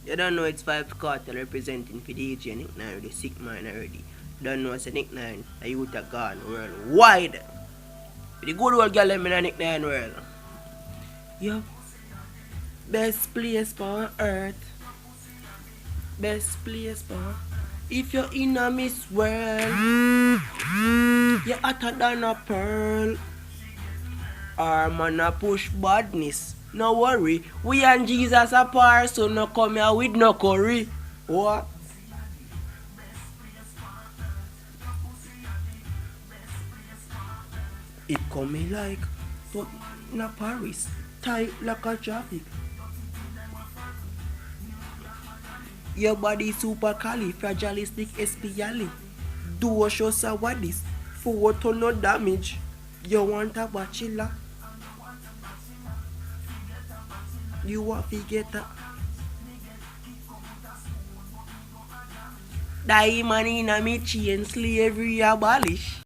You don't know it's Vybz Kartel representing for DJ Nick 9 with the sick man already. Don't know it's a Nick 9, the youth are gone worldwide. The good old girl in the Nick 9 world. Yo, best place for earth. Best place for. If you're in a Miss World, you're hotter than a pearl. Our man a push badness. No worry, we and Jesus apart, so no come here with no curry. What? It coming like, but in Paris, tight like a traffic. Your body super califragilistic espially. Do a show sawadis. For to no damage. You want a bachelor? You want to get a diamond in a me chain slavery abolish.